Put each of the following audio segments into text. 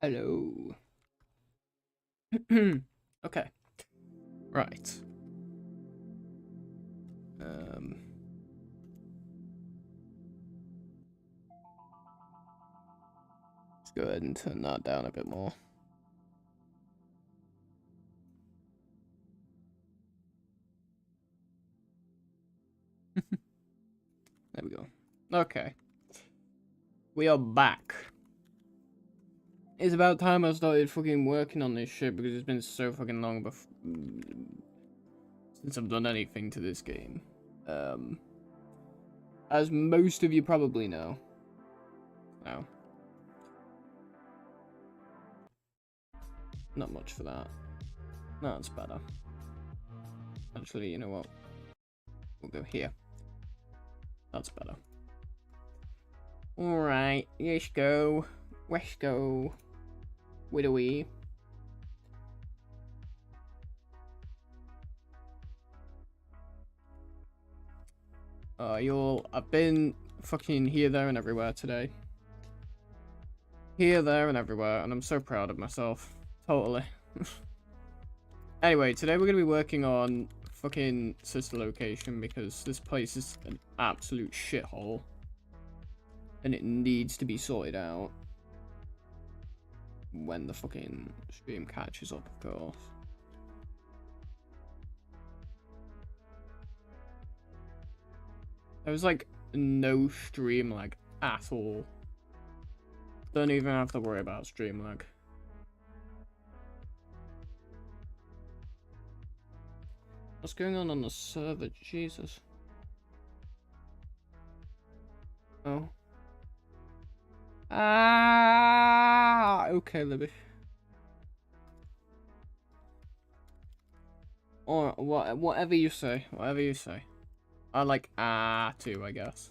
Hello. Okay. Right. Let's go ahead and turn that down a bit more. There we go. Okay. We are back. It's about time I started fucking working on this shit because it's been so fucking long since I've done anything to this game. As most of you probably know. No. Not much for that. No, it's better. Actually, you know what? We'll go here. That's better. Alright, let's go. Let's go. Where are we? I've been fucking here, there, and everywhere today. Here, there, and everywhere, and I'm so proud of myself. Totally. Anyway, today we're gonna be working on fucking sister location because this place is an absolute shithole. And it needs to be sorted out. When the fucking stream catches up, of course. There was like no stream lag at all. Don't even have to worry about stream lag. What's going on the server? Jesus. Oh. Ah, okay, Libby. Or whatever you say. Whatever you say. I like too, I guess.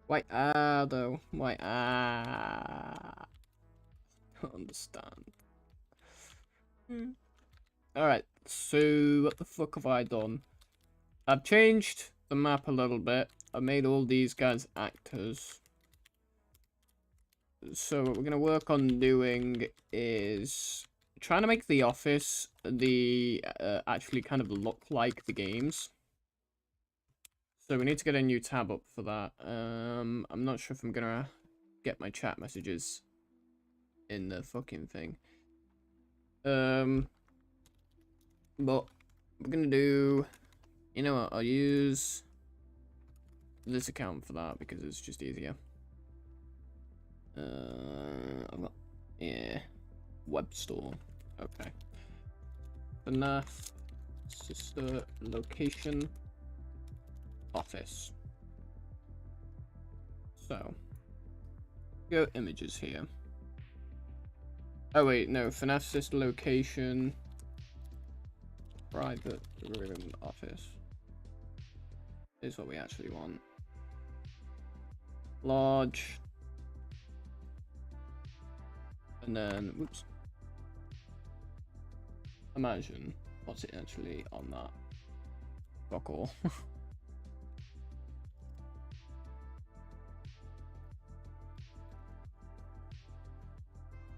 Why though? Why I don't understand. Alright, so what the fuck have I done? I've changed the map a little bit. I made all these guys actors. So what we're gonna work on doing is trying to make the office actually kind of look like the games. So we need to get a new tab up for that. I'm not sure if I'm gonna get my chat messages in the fucking thing. But we're gonna do, you know what, I'll use this account for that because it's just easier. I've got, yeah, web store. Okay. FNAF sister location office. So go images here. Oh wait, no, FNAF sister location private room office is what we actually want. Large. And then, whoops. Imagine what's it actually on that. Fuck all.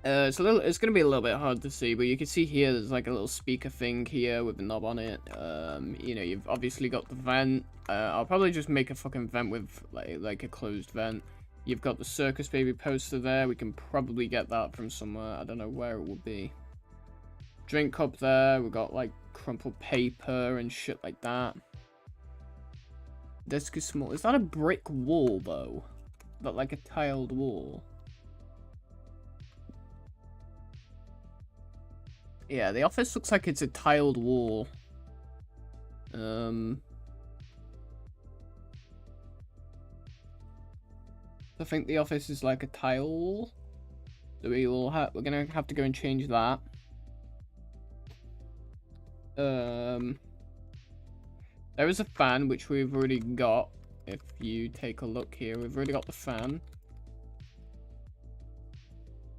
It's gonna be a little bit hard to see, but you can see here there's like a little speaker thing here with the knob on it. You know, you've obviously got the vent. I'll probably just make a fucking vent with like a closed vent. You've got the Circus Baby poster there. We can probably get that from somewhere. I don't know where it will be. Drink cup there. We've got like crumpled paper and shit like that. Desk is small. Is that a brick wall though? But like a tiled wall? Yeah, the office looks like it's a tiled wall. I think the office is like a tile wall. So we're gonna have to go and change that. There is a fan which we've already got. If you take a look here, we've already got the fan.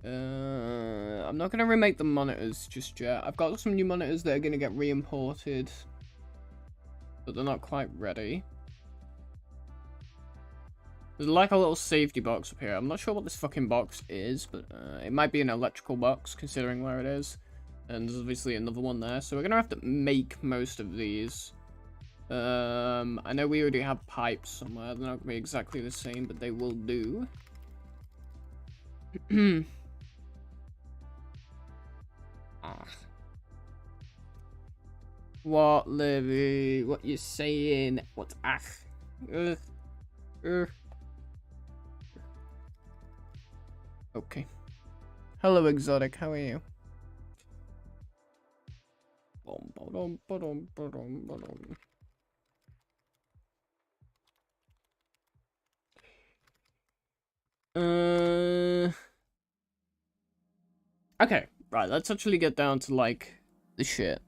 I'm not gonna remake the monitors just yet. I've got some new monitors that are gonna get re-imported, but they're not quite ready. There's like a little safety box up here. I'm not sure what this fucking box is, but it might be an electrical box, considering where it is. And there's obviously another one there, so we're gonna have to make most of these. I know we already have pipes somewhere. They're not gonna be exactly the same, but they will do. What, Livy? What you saying? What? Ugh. Okay. Hello, Exotic. How are you? Okay, right. Let's actually get down to like the shit.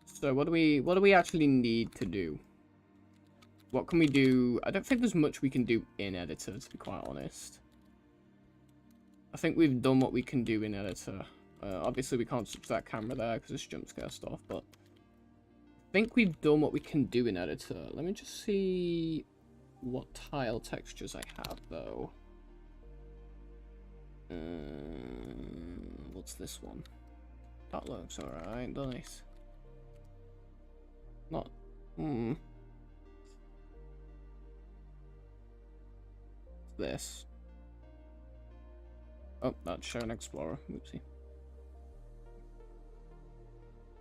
So what do we actually need to do? What can we do? I don't think there's much we can do in editor, to be quite honest. I think we've done what we can do in editor. Obviously we can't switch that camera there because it's jump scare stuff, but I think we've done what we can do in editor. Let me just see what tile textures I have though. What's this one? That looks alright, nice. Not this. Oh, that's Shown Explorer. Oopsie.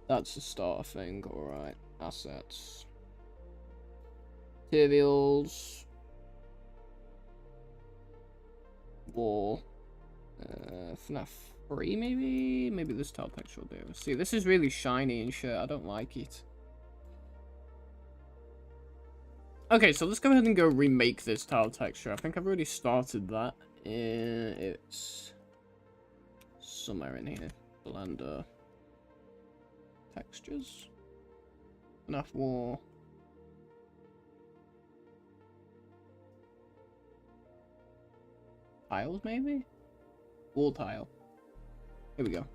That's the starter thing, alright. Assets. Materials. Wall. FNAF 3 maybe? Maybe this tile texture will do. See, this is really shiny and shit. I don't like it. Okay, so let's go ahead and go remake this tile texture. I think I've already started that. It's somewhere in here. Blender. Textures. FNAF War. Tiles, maybe? Wall tile. Here we go.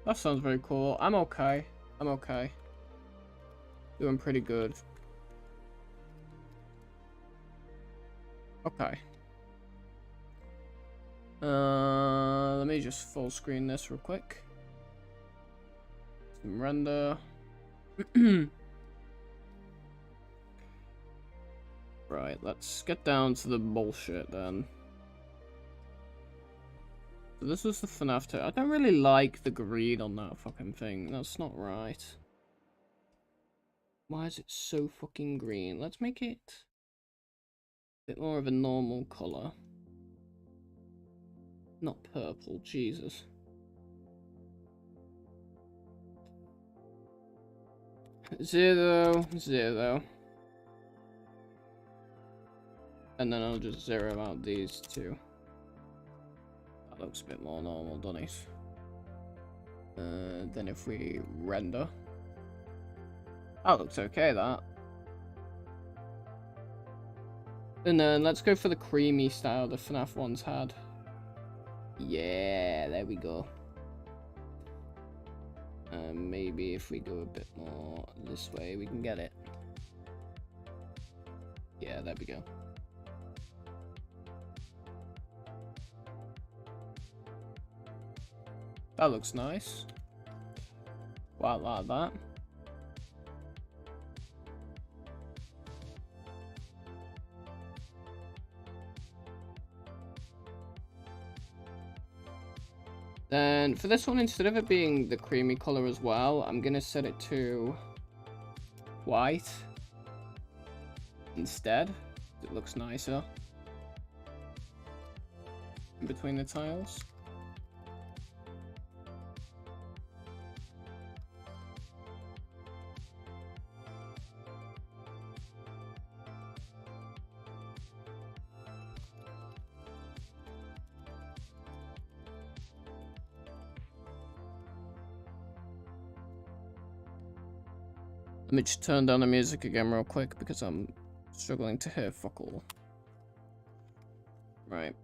That sounds very cool. I'm okay. I'm okay. Doing pretty good. Okay. Let me just full screen this real quick. Some render. Right, let's get down to the bullshit then. So this was the FNAF 2. I don't really like the green on that fucking thing. That's not right. Why is it so fucking green? Let's make it a bit more of a normal color. Not purple, Jesus. Zero, zero. And then I'll just zero out these two. That looks a bit more normal, doesn't it? Then if we render. That looks okay, that. And then let's go for the creamy style the FNAF ones had. Yeah, there we go. Maybe if we go a bit more this way, we can get it. Yeah, there we go. That looks nice. Wow, like that. Then for this one, instead of it being the creamy color as well, I'm gonna set it to white instead. It looks nicer in between the tiles. Let me just turn down the music again real quick because I'm Struggling to hear fuck all. Right.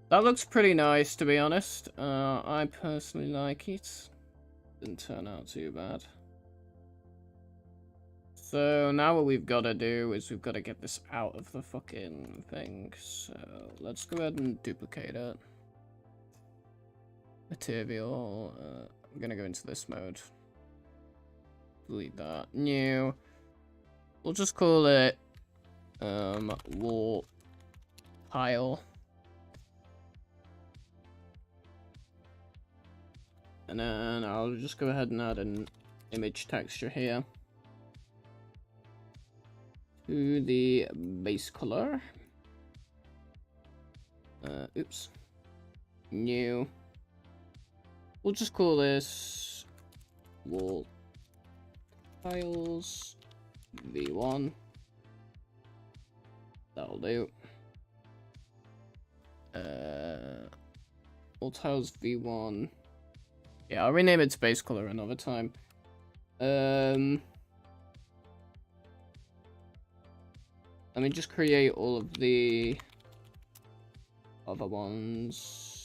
That looks pretty nice, to be honest. I personally like it. Didn't turn out too bad. So now what we've got to do is we've got to get this out of the fucking thing. So let's go ahead and duplicate it. Material. I'm gonna go into this mode. Delete that. New. We'll just call it wall tile. And then I'll just go ahead and add an image texture here to the base color. Oops. New. We'll just call this wall tiles v1. That'll do. Wall tiles v1. Yeah, I'll rename it base color another time. Let me just create all of the other ones.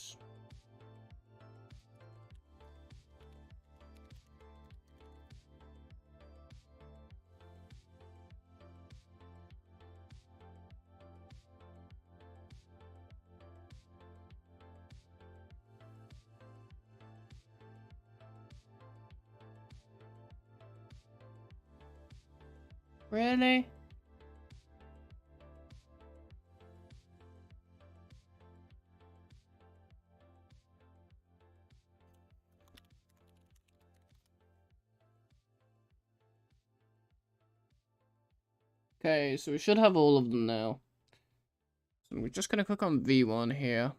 Really? Okay, so we should have all of them now. So we're just gonna click on V1 here.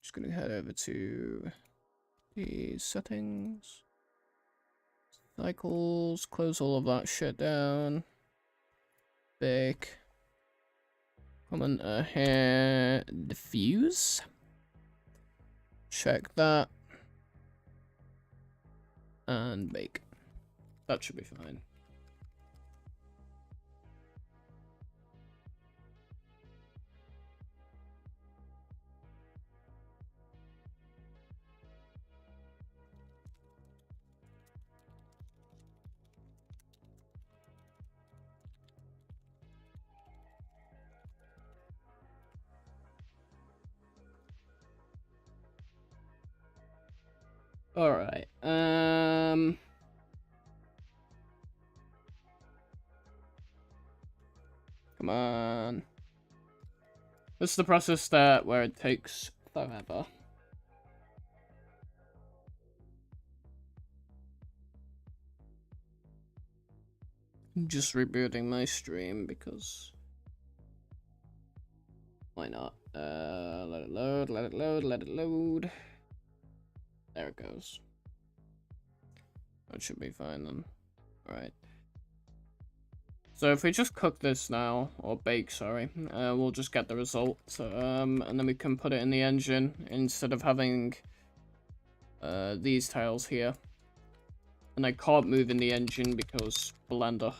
Just gonna head over to the settings, cycles, close all of that shit down. Bake. Comment here, diffuse. Check that. And bake. That should be fine. Alright, come on. This is the process where it takes forever. I'm just rebooting my stream because why not? Let it load, let it load, let it load. There it goes. That should be fine then. Alright. So if we just cook this now, or bake, sorry, we'll just get the result. And then we can put it in the engine instead of having these tiles here. And I can't move in the engine because Blender.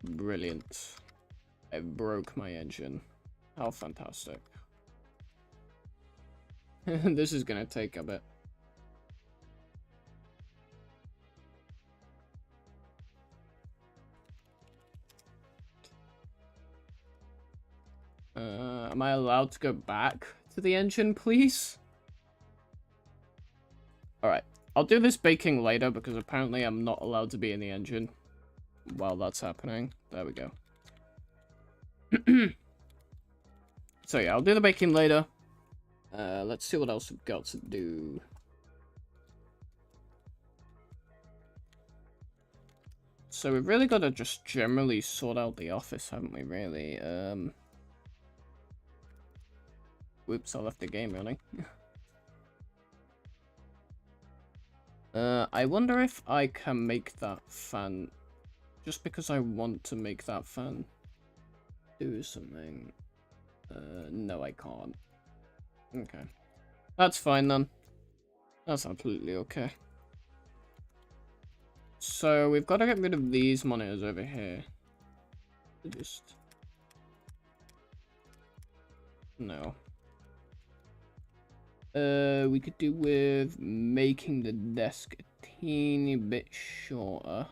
Brilliant. I broke my engine. How fantastic. This is gonna take a bit. Am I allowed to go back to the engine, please? Alright, I'll do this baking later because apparently I'm not allowed to be in the engine while that's happening. There we go. So yeah, I'll do the baking later. Let's see what else we've got to do. So we've really got to just generally sort out the office, haven't we, really? Whoops, I left the game running. I wonder if I can make that fan, just because I want to make that fan do something. No, I can't. Okay. That's fine then. That's absolutely okay. So we've got to get rid of these monitors over here. Just... No. We could do with making the desk a teeny bit shorter.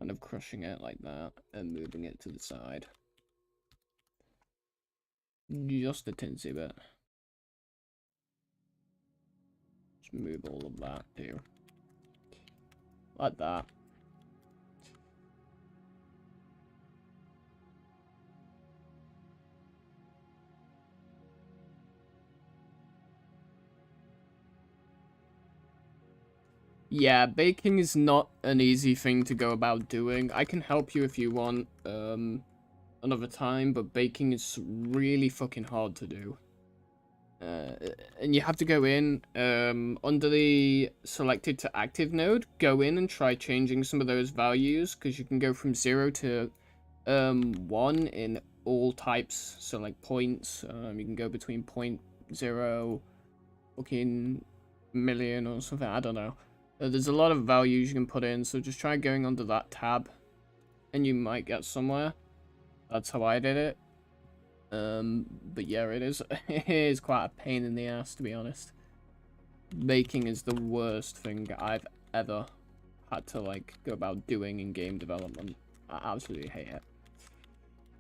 Kind of crushing it like that and moving it to the side. Just a tinsy bit. Just move all of that too. Like that. Yeah, baking is not an easy thing to go about doing. I can help you if you want another time, but baking is really fucking hard to do. And you have to go in under the selected to active node, go in and try changing some of those values, because you can go from 0 to 1 in all types, so like points. You can go between 0.0 fucking million or something, I don't know. There's a lot of values you can put in, so just try going under that tab and you might get somewhere. That's how I did it. But yeah, it is quite a pain in the ass, to be honest. Baking is the worst thing I've ever had to like go about doing in game development. I absolutely hate it.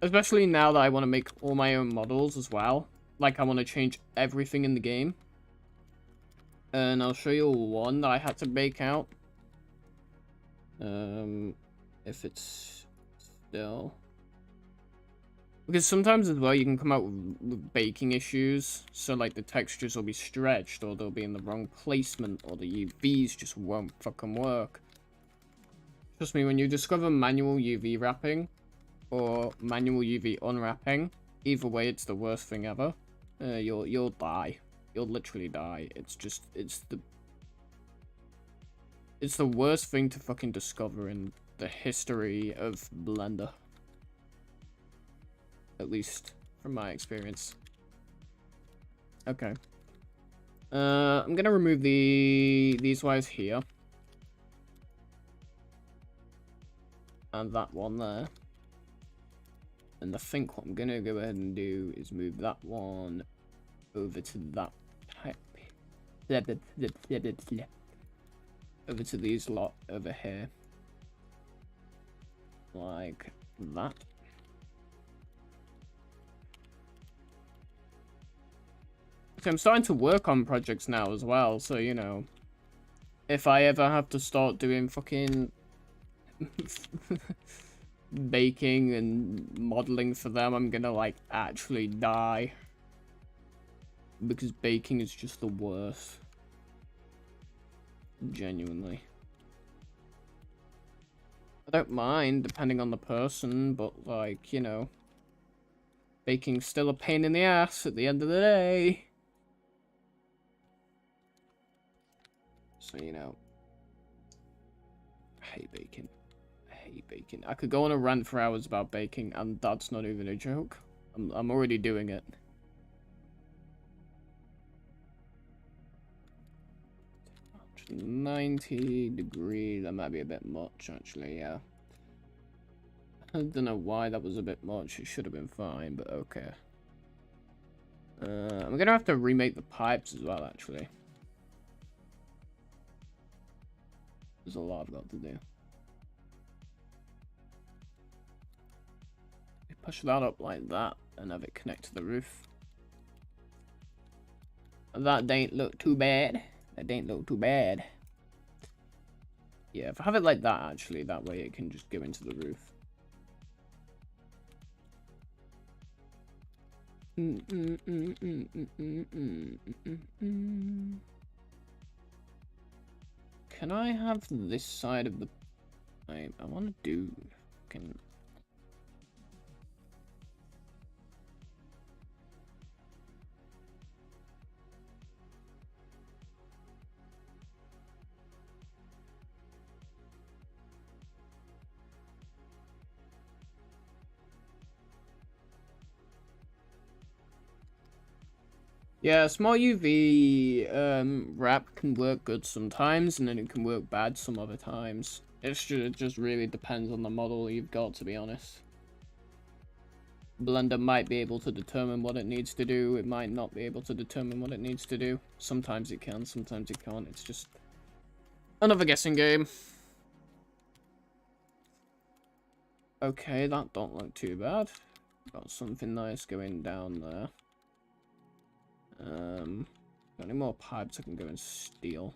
Especially now that I want to make all my own models as well. Like, I want to change everything in the game. And I'll show you one that I had to bake out. If it's still... Because sometimes as well, you can come out with baking issues. So, like, the textures will be stretched, or they'll be in the wrong placement, or the UVs just won't fucking work. Trust me, when you discover manual UV wrapping, or manual UV unwrapping, either way, it's the worst thing ever. You'll die. You'll literally die. It's the worst thing to fucking discover in the history of Blender. At least from my experience. Okay. I'm gonna remove these wires here. And that one there. And I think what I'm gonna go ahead and do is move that one over to that type. Over to these lot over here. Like that. So I'm starting to work on projects now as well, so you know, if I ever have to start doing fucking baking and modeling for them, I'm gonna like actually die. Because baking is just the worst. Genuinely. I don't mind, depending on the person, but like, you know, baking's still a pain in the ass at the end of the day. So, you know, I hate baking. I hate baking. I could go on a rant for hours about baking, and that's not even a joke. I'm already doing it. $90 that might be a bit much, actually, yeah. I don't know why that was a bit much. It should have been fine, but okay. I'm gonna have to remake the pipes as well, actually. There's a lot I've got to do. Push that up like that and have it connect to the roof. That don't look too bad. That don't look too bad. Yeah, if I have it like that, actually, that way it can just go into the roof. Can I have this side of the... I want to do... Can... Yeah, small UV wrap can work good sometimes, and then it can work bad some other times. It just really depends on the model you've got, to be honest. Blender might be able to determine what it needs to do. It might not be able to determine what it needs to do. Sometimes it can, sometimes it can't. It's just another guessing game. Okay, that don't look too bad. Got something nice going down there. Got any more pipes I can go and steal?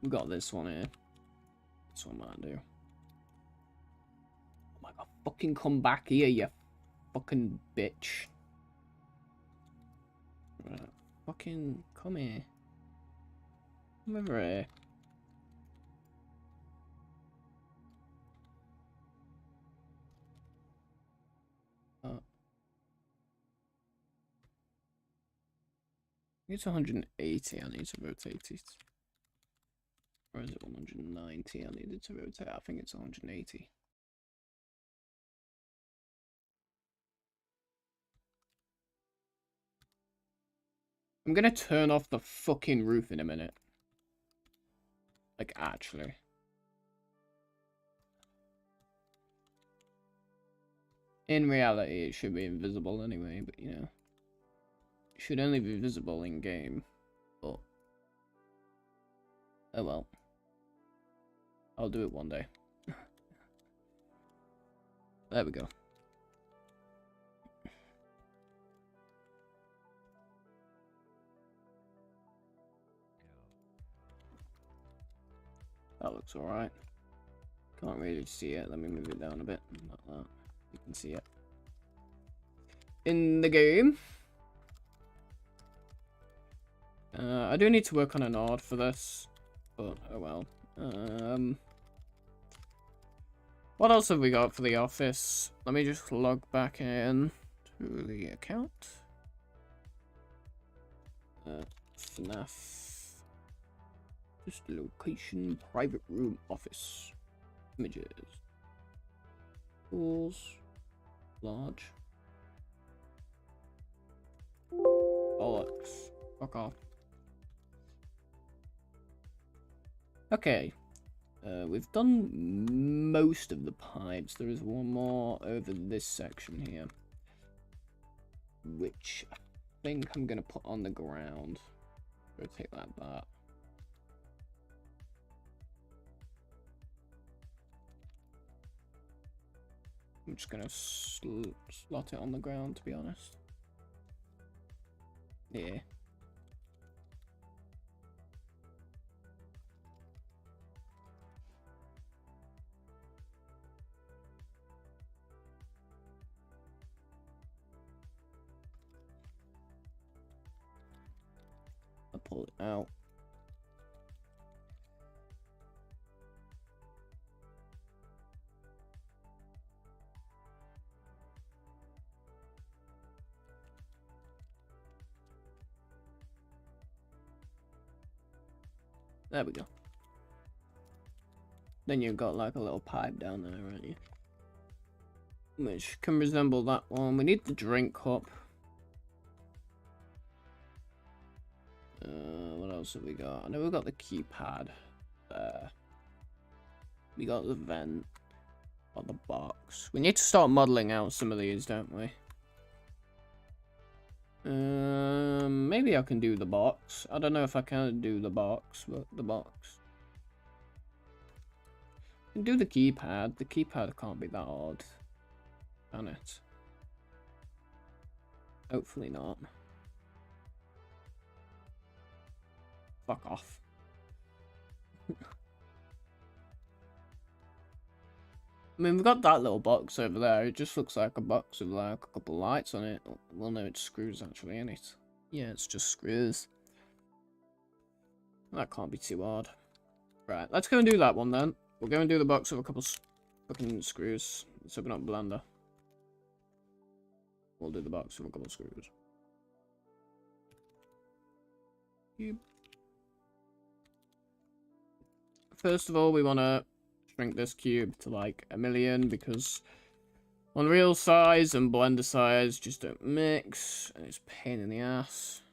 We got this one here. This one might do. Oh my god, fucking come back here, you fucking bitch. Right, fucking come here. Come over here. It's 180, I need to rotate it. Or is it 190? I needed to rotate. I think it's 180. I'm gonna turn off the fucking roof in a minute. Like, actually. In reality, it should be invisible anyway, but you know. It should only be visible in game. But oh well. I'll do it one day. There we go. That looks alright. Can't really see it. Let me move it down a bit. Like that. You can see it. In the game. I do need to work on an art for this. But oh well. What else have we got for the office? Let me just log back in to the account. FNAF. Just location, private room, office. Images. Tools. Large. Bollocks. Fuck off. Okay. We've done most of the pipes. There is one more over this section here, which I think I'm going to put on the ground. Rotate like that. I'm just going to slot it on the ground, to be honest. Yeah. I'll pull it out. There we go. Then you've got like a little pipe down there, right? You? Which can resemble that one. We need the drink cup. What else have we got? I know we've got the keypad there. We got the vent. Or the box. We need to start modeling out some of these, don't we? Maybe I can do the box. I don't know if I can do the box, but the box. I can do the keypad. The keypad can't be that hard, can it? Hopefully not. Fuck off. I mean, we've got that little box over there. It just looks like a box with like a couple lights on it. Well, no, it's screws actually, isn't it? Yeah, it's just screws. That can't be too hard. Right, let's go and do that one then. We'll go and do the box with a couple fucking screws. Let's open up Blender. We'll do the box with a couple screws. Cube. First of all, we want to shrink this cube to like 1,000,000 because Unreal size and Blender size just don't mix, and it's a pain in the ass.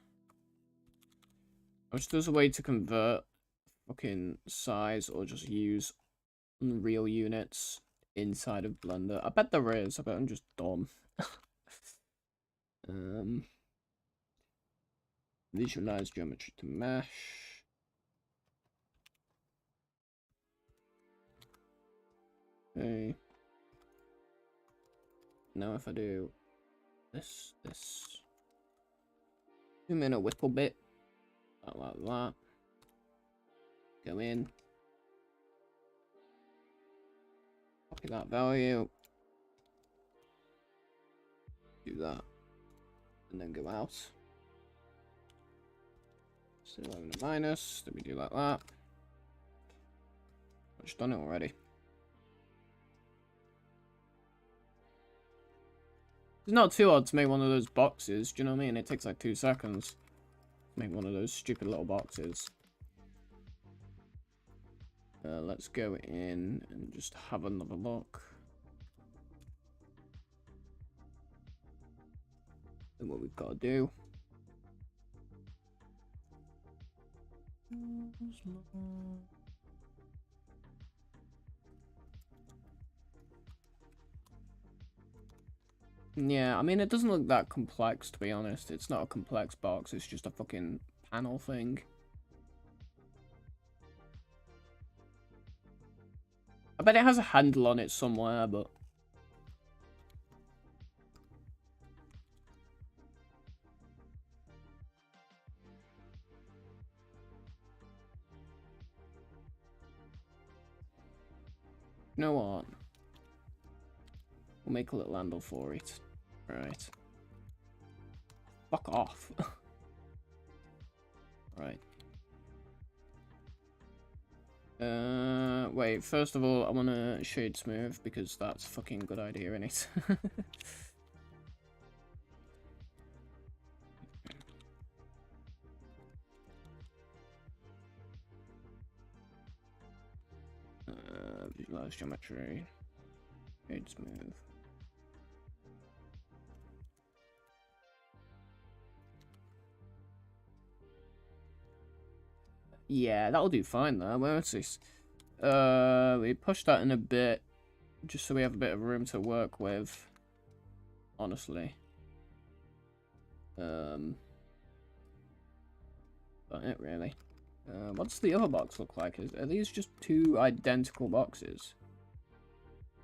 I wish there's a way to convert fucking size or just use Unreal units inside of Blender. I bet there is. I bet I'm just dumb. Visualize geometry to mesh. Okay. Now if I do this, zoom in a little bit, like that. Go in. Copy that value. Do that. And then go out. So 11 to minus. Then we do like that. I've just done it already. It's not too hard to make one of those boxes, do you know what I mean? It takes like 2 seconds to make one of those stupid little boxes. Let's go in and just have another look. And what we've got to do. Yeah, I mean, it doesn't look that complex, to be honest. It's not a complex box, it's just a fucking panel thing. I bet it has a handle on it somewhere, but... You know what? We'll make a little handle for it. Right. Fuck off. Right. Wait, first of all, I want to shade smooth, because that's a fucking good idea, innit? Visualize geometry. Shade smooth. Yeah, that'll do fine though. Where is this? We push that in a bit, just so we have a bit of room to work with. Honestly. That's it really. What's the other box look like? Are these just 2 identical boxes?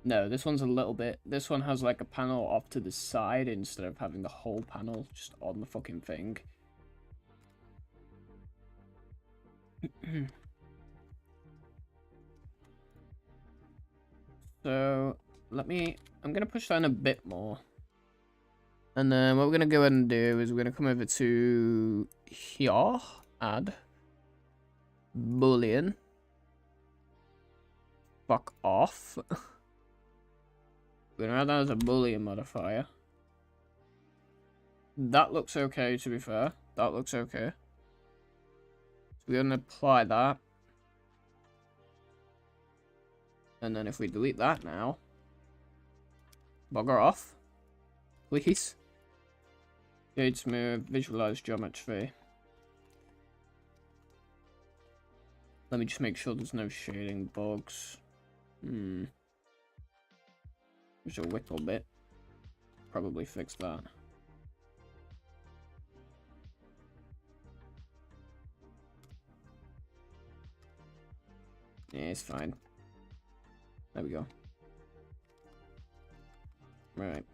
No, this one's a little bit... This one has like a panel off to the side instead of having the whole panel just on the fucking thing. So, I'm going to push that in a bit more. And then what we're going to go ahead and do is we're going to come over to here, add Boolean. Fuck off. We're going to add that as a Boolean modifier. That looks okay, to be fair. That looks okay. So we're going to apply that. And then if we delete that now, bugger off, please. Shade smooth, visualize geometry. Let me just make sure there's no shading bugs. Just a little bit. Probably fix that. Yeah, it's fine. There we go. Right.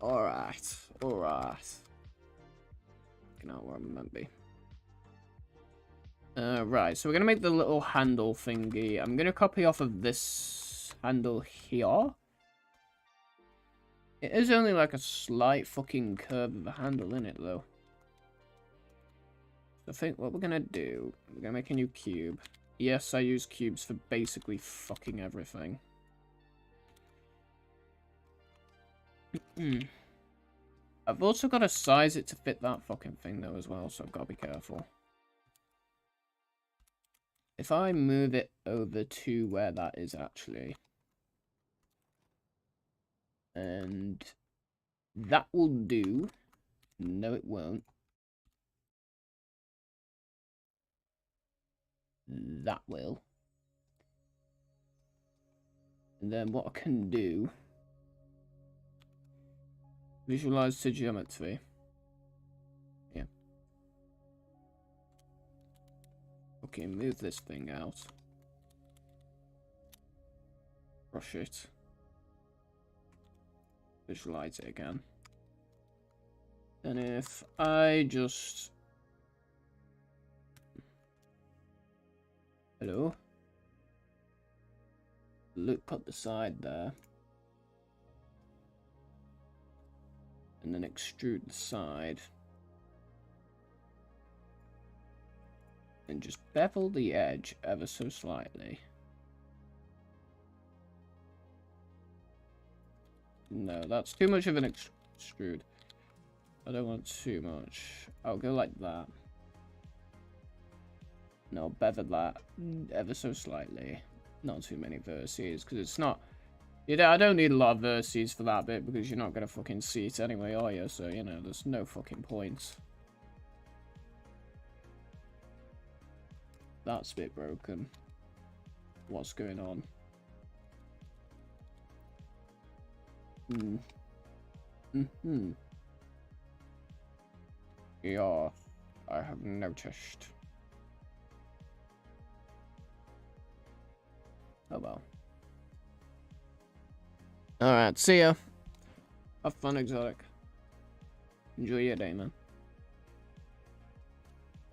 Alright. Looking out where I'm meant to be. Right, so we're gonna make the little handle thingy. I'm gonna copy off of this handle here. It is only like a slight fucking curve of a handle in it, though. So I think what we're gonna do, we're gonna make a new cube. Yes, I use cubes for basically fucking everything. I've also got to size it to fit that fucking thing though as well, so I've got to be careful. If I move it over to where that is actually, and that will do. No, it won't. That will. And then what I can do, visualize to geometry. Yeah. Okay, move this thing out. Brush it. Visualize it again. And if I just... Hello? Look at the side there. And then extrude the side. And just bevel the edge ever so slightly. No, that's too much of an extrude. I don't want too much. I'll go like that. No, bevel that ever so slightly. Not too many vertices, because it's not... I don't need a lot of vertices for that bit, because you're not going to fucking see it anyway, are you? So, you know, there's no fucking point. That's a bit broken. What's going on? Yeah, I have noticed. Oh well. Alright, see ya. Have fun, Exotic. Enjoy your day, man.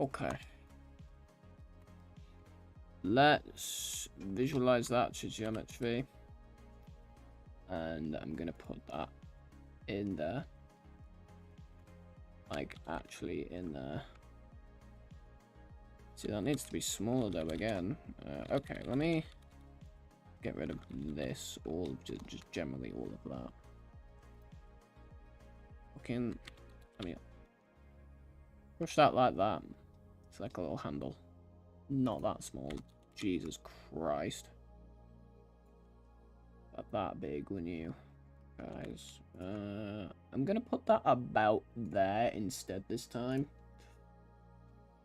Okay. Let's visualize that to geometry. And I'm gonna put that in there. Like, actually in there. See, that needs to be smaller though again. Okay, let me get rid of this, just generally all of that. Fucking, let me push that like that. It's like a little handle. Not that small. Jesus Christ. Not that big, wouldn't you, guys? I'm gonna put that about there instead this time.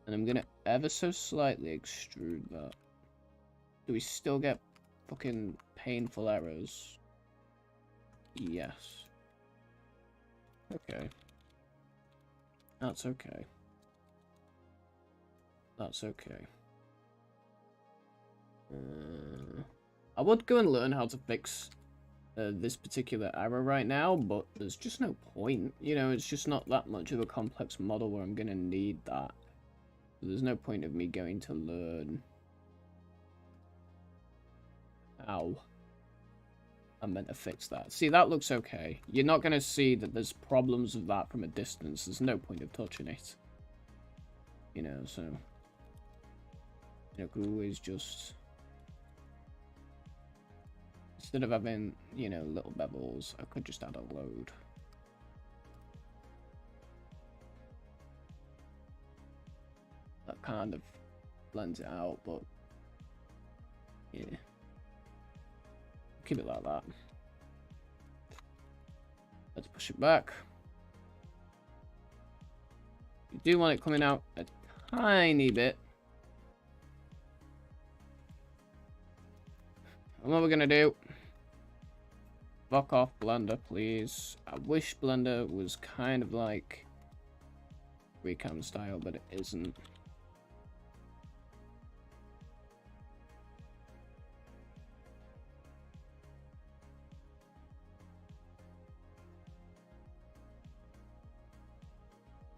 And I'm gonna ever so slightly extrude that. Do we still get fucking painful errors? Yes. Okay. That's okay. That's okay. I would go and learn how to fix this particular error right now, but there's just no point. You know, it's just not that much of a complex model where I'm gonna need that. There's no point of me going to learn how I'm meant to fix that. See, that looks okay. You're not going to see that there's problems with that from a distance. There's no point of touching it. You know, so... You know, could always just... Instead of having, you know, little bevels, I could just add a load. That kind of blends it out, but... Yeah. Keep it like that. Let's push it back. You do want it coming out a tiny bit. And what we're gonna do? Fuck off, Blender, please. I wish Blender was kind of like Recam style, but it isn't.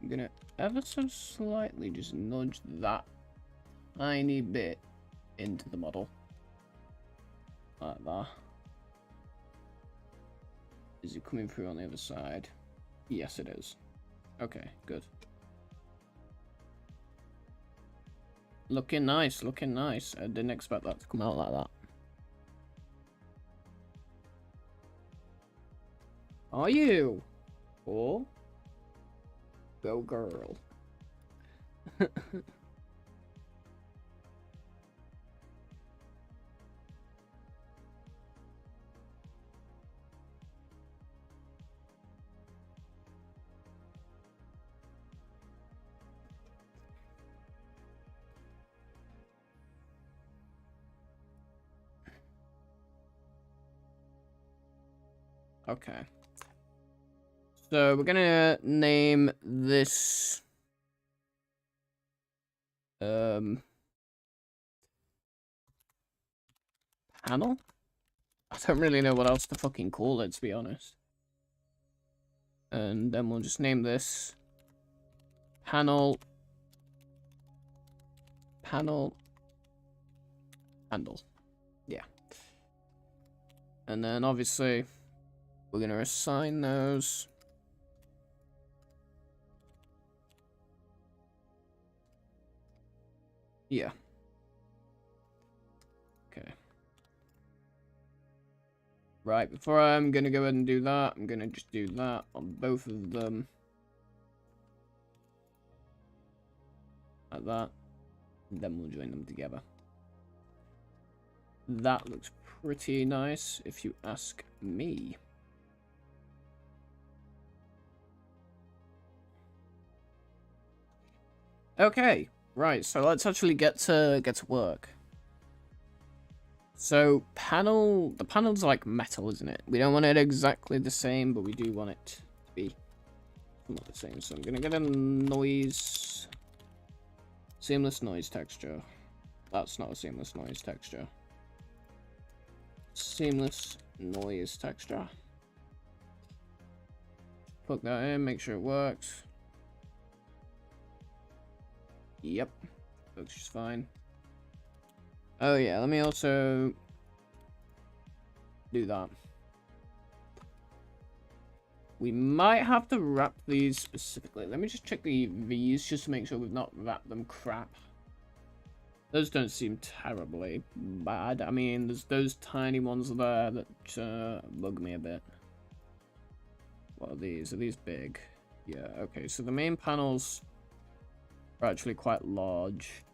I'm gonna ever so slightly just nudge that tiny bit into the model. Like that. Is it coming through on the other side? Yes, it is. Okay, good. Looking nice, looking nice. I didn't expect that to come out like that. Are you? Or? Go girl. Okay. So we're gonna name this panel. I don't really know what else to fucking call it, to be honest. And then we'll just name this panel handle. Yeah. And then obviously we're gonna assign those. Yeah. Okay. Right, before I'm gonna go ahead and do that, I'm gonna just do that on both of them. Like that. And then we'll join them together. That looks pretty nice, if you ask me. Okay, right, so let's actually get to work. So the panel's like metal, isn't it? We don't want it exactly the same, but we do want it to be not the same. So I'm gonna get a noise, seamless noise texture. That's not a seamless noise texture. Seamless noise texture. Plug that in, make sure it works. Yep, looks just fine. Oh yeah, let me also do that. We might have to wrap these specifically. Let me just check the V's just to make sure we've not wrapped them crap. Those don't seem terribly bad. I mean, there's those tiny ones there that bug me a bit. What are these? Are these big? Yeah, okay, so the main panels are actually quite large.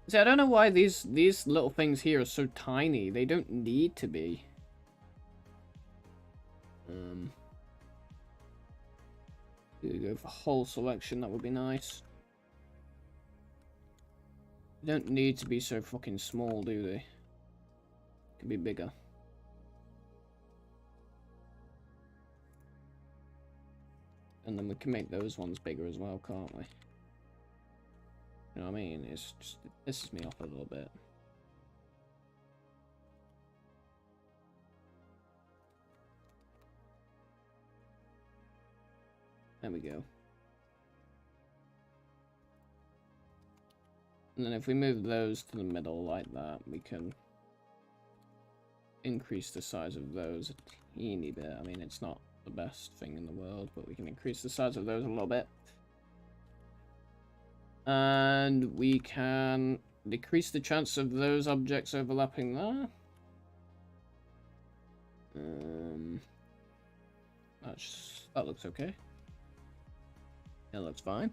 See, I don't know why these little things here are so tiny. They don't need to be. Go for whole selection, that would be nice. They don't need to be so fucking small, do they? Could be bigger. And then we can make those ones bigger as well, can't we? You know what I mean? It's just, it pisses me off a little bit. There we go. And then if we move those to the middle like that, we can increase the size of those a teeny bit. I mean, it's not the best thing in the world, but we can increase the size of those a little bit. And we can decrease the chance of those objects overlapping there. That looks okay. That looks fine.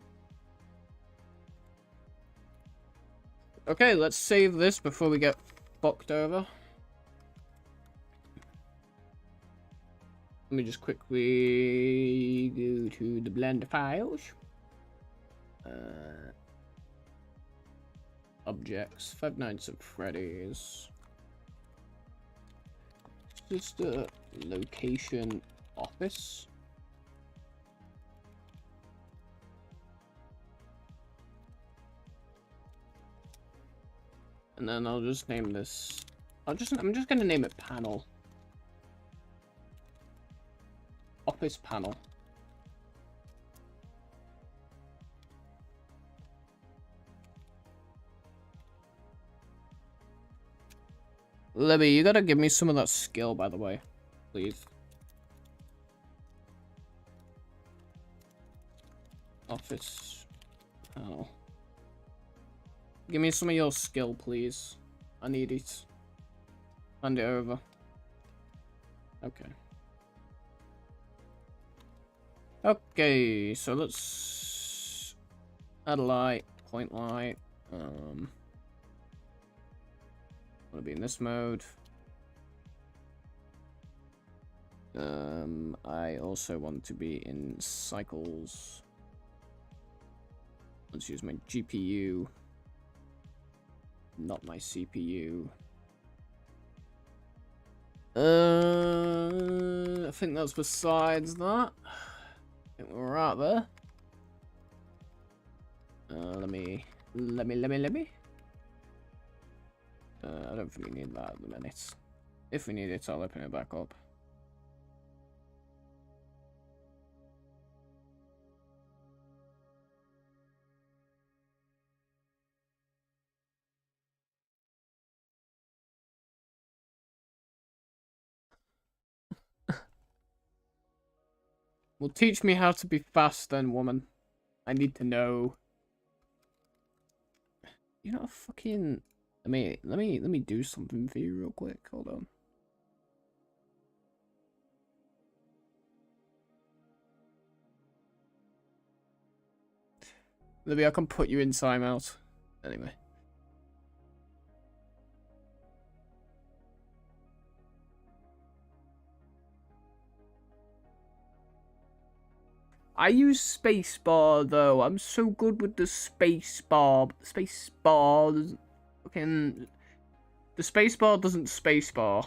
Okay, let's save this before we get fucked over. Let me just quickly go to the Blender files. Objects, Five Nights at Freddy's. Just a location office. And then I'll just name this. I'm just gonna name it panel. Office panel. Libby, you gotta give me some of that skill, by the way. Please. Office panel. Give me some of your skill, please. I need it. Hand it over. Okay. Okay, so let's add a light, point light. Want to be in this mode. I also want to be in cycles. Let's use my GPU, not my CPU. I think that's besides that. I think we're right there. Let me. I don't think we need that at the minute. If we need it, I'll open it back up. Well, teach me how to be fast then, woman. I need to know. You know, fucking. Let me do something for you real quick. Hold on. Maybe I can put you in timeout. Anyway. I use spacebar though. I'm so good with the spacebar. Spacebar. Fucking. The spacebar doesn't spacebar.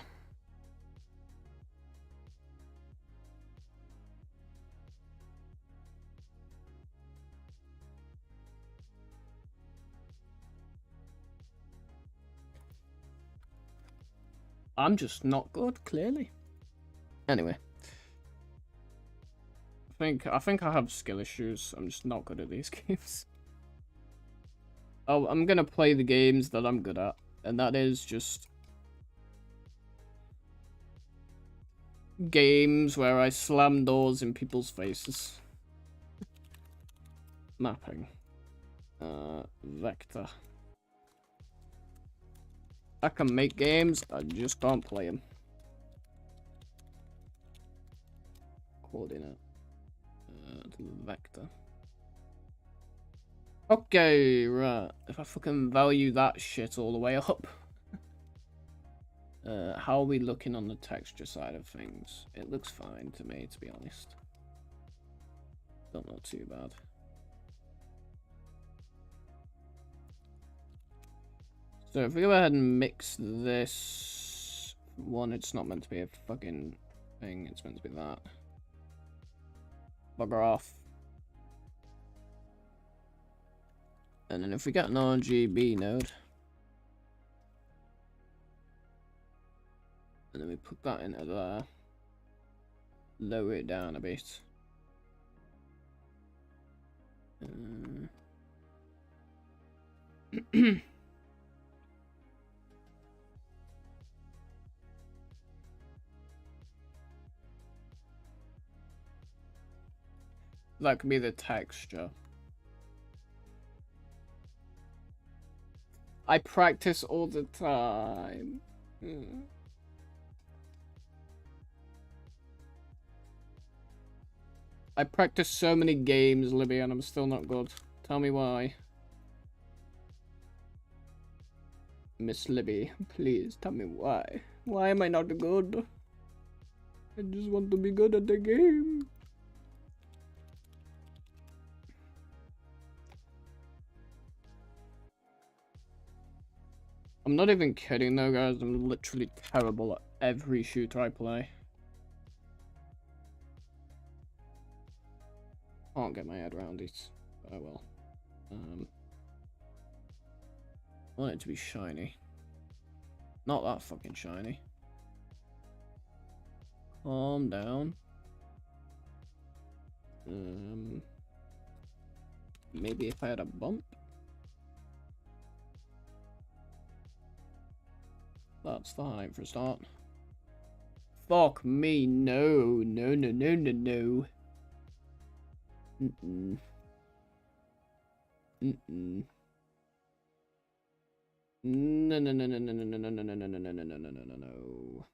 I'm just not good, clearly. Anyway. I think I have skill issues. I'm just not good at these games. Oh, I'm gonna play the games that I'm good at. And that is just games where I slam doors in people's faces. Mapping. Vector. I can make games, I just can't play them. Coordinate. Vector. Okay, right. If I fucking value that shit all the way up. How are we looking on the texture side of things? It looks fine to me, to be honest. Not too bad. So if we go ahead and mix this one, it's not meant to be a fucking thing, it's meant to be that. Bugger off. And then if we get an RGB node, and then we put that into there, lower it down a bit. That could be the texture. I practice all the time. I practice so many games, Libby, and I'm still not good. Tell me why. Miss Libby, please tell me why. Why am I not good? I just want to be good at the game. I'm not even kidding though, guys. I'm literally terrible at every shooter I play. Can't get my head around it. But I will. I want it to be shiny. Not that fucking shiny. Calm down. Maybe if I had a bump. That's the height for a start. Fuck me, no. No, no, no, no, no. Mm-mm. Mm-mm. No, no, no, no, no, no, no, no, no, no, no, no, no, no, no, no, no, no.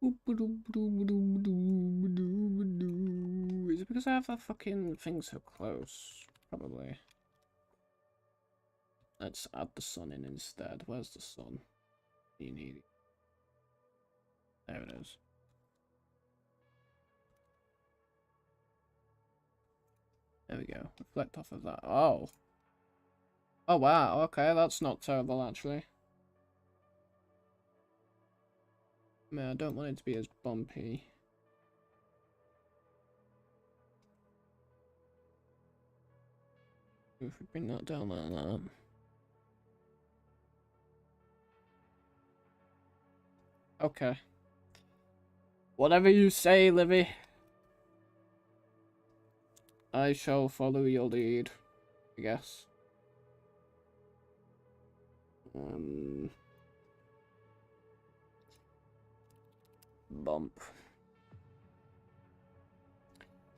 Is it because I have that fucking thing so close? Probably. Let's add the sun in instead. Where's the sun? You need it. There it is. There we go. Reflect off of that. Oh. Oh wow, okay, that's not terrible actually. Man, I don't want it to be as bumpy. If we bring that down like that. Okay. Whatever you say, Livy. I shall follow your lead, I guess. Bump.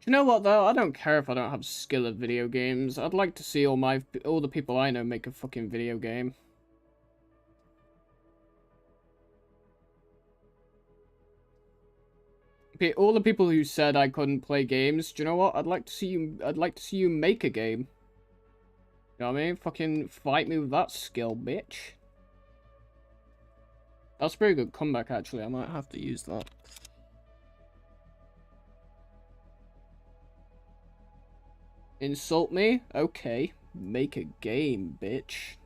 Do you know what though? I don't care if I don't have skill at video games. I'd like to see all the people I know make a fucking video game. Okay, all the people who said I couldn't play games, do you know what? I'd like to see you make a game. You know what I mean? Fucking fight me with that skill, bitch. That's a pretty good comeback actually. I might have to use that. Insult me? Okay. Make a game, bitch.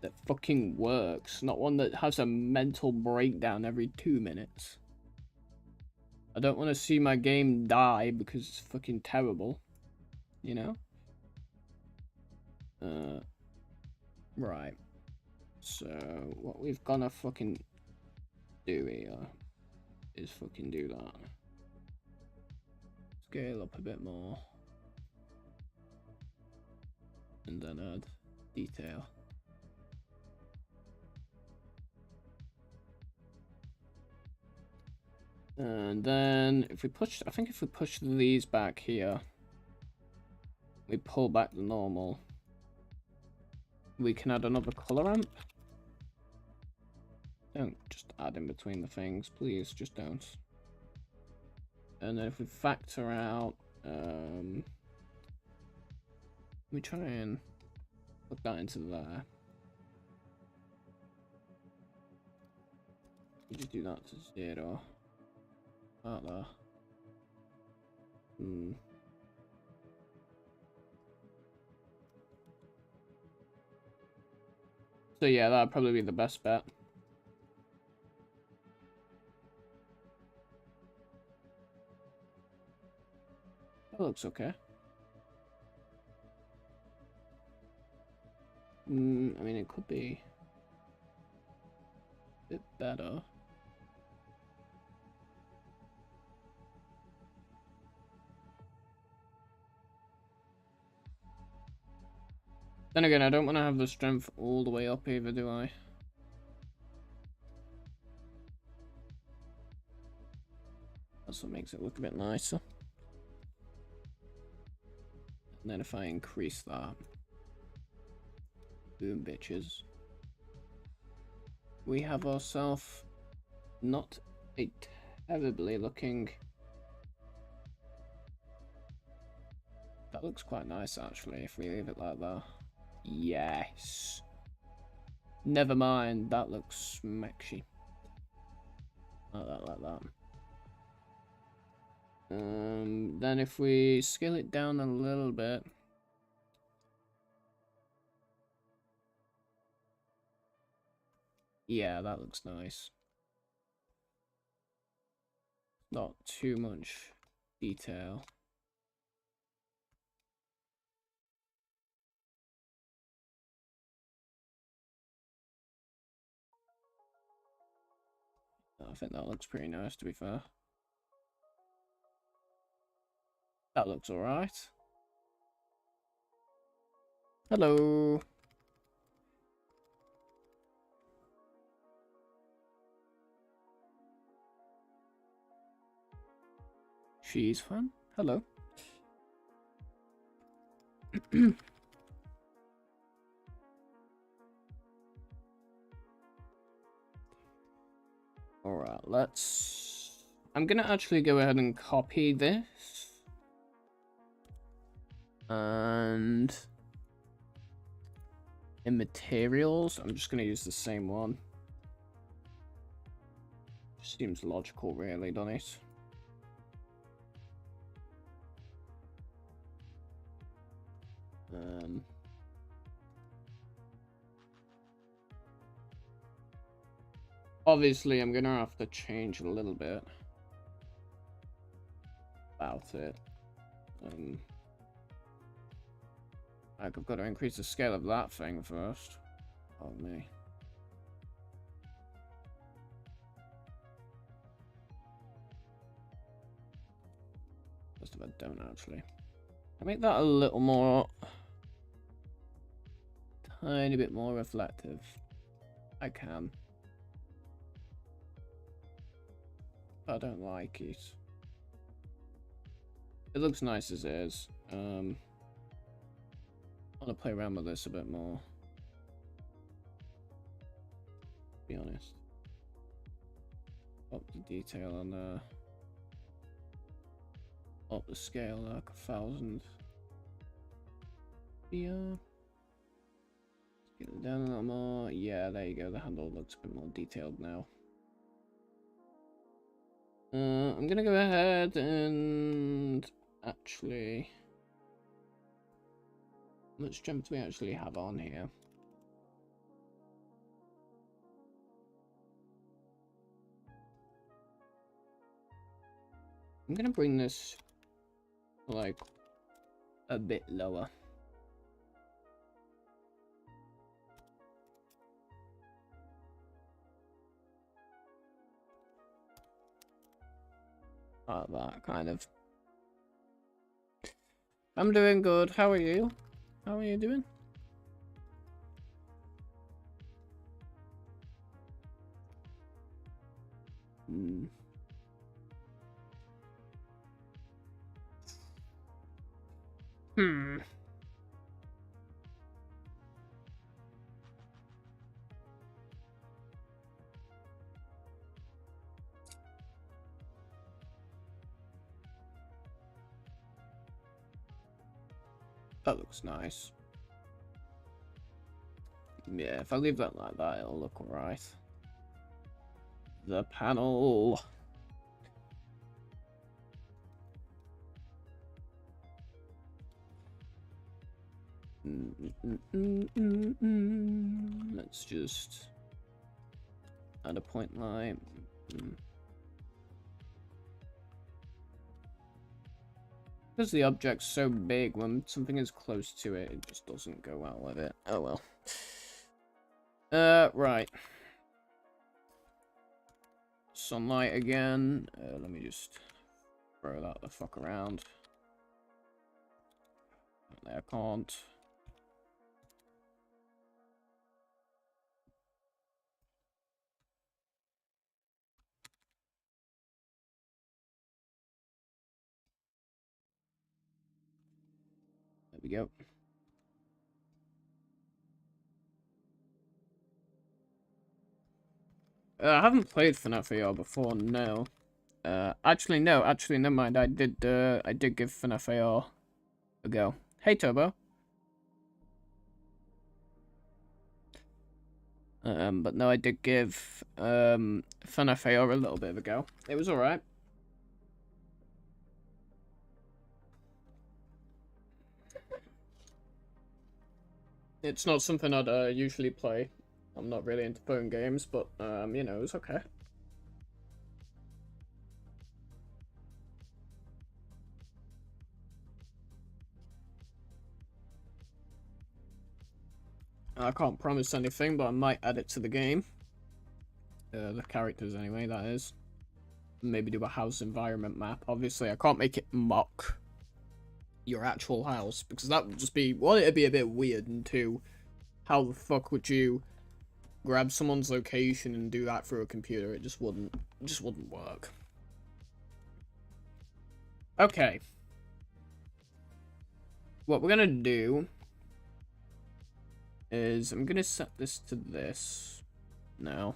That fucking works. Not one that has a mental breakdown every 2 minutes. I don't want to see my game die because it's fucking terrible. You know? Right. So, what we've gonna fucking do here is fucking do that. Scale up a bit more. And then add detail. And then if we push, I think if we push these back here, we pull back the normal, we can add another color ramp. Don't just add in between the things, please, just don't. And then if we factor out, we try and put that into there. We just do that to 0. Out there. So yeah, that'd probably be the best bet. That looks okay. I mean, it could be a bit better. Then again, I don't want to have the strength all the way up either, do I? That's what makes it look a bit nicer. And then if I increase that, boom bitches, we have ourselves not a terribly looking. That looks quite nice actually if we leave it like that. Yes. Never mind, that looks smacksy. Like that, like that. Then if we scale it down a little bit. Yeah, that looks nice. Not too much detail. I think that looks pretty nice, to be fair. That looks alright. Hello. She's fun. Hello. Alright, let's... I'm gonna actually go ahead and copy this. And... in materials, I'm just gonna use the same one. Seems logical, really, doesn't it? Obviously, I'm gonna have to change a little bit about it. Like, I've got to increase the scale of that thing first. Oh, me. Most of it don't, actually. I make that a little more... tiny bit more reflective. I can. But I don't like it. It looks nice as is. I want to play around with this a bit more. To be honest. Up the detail on there. Up the scale like 1,000. Yeah. Get it down a little more. Yeah, there you go. The handle looks a bit more detailed now. I'm gonna go ahead and actually, how much jump do we actually have on here? I'm gonna bring this like a bit lower. Like that, kind of. I'm doing good. How are you? How are you doing? That looks nice. Yeah, if I leave that like that, it'll look alright. The panel. Let's just add a point line. Because the object's so big, when something is close to it, it just doesn't go well with it. Oh well. Right. Sunlight again. Let me just throw that the fuck around. I can't. There we go. I haven't played FNAF AR before, no. Actually, never mind. I did give FNAF AR a go. Hey, Turbo. But no, I did give FNAF AR a little bit of a go. It was alright. It's not something I'd usually play. I'm not really into phone games, but you know, it's okay. I can't promise anything, but I might add it to the game. The characters anyway, that is. Maybe do a house environment map. Obviously, I can't make it mock your actual house, because that would just be, well, it'd be a bit weird, and two, how the fuck would you grab someone's location and do that through a computer? It just wouldn't work. Okay. What we're gonna do is I'm gonna set this to this now.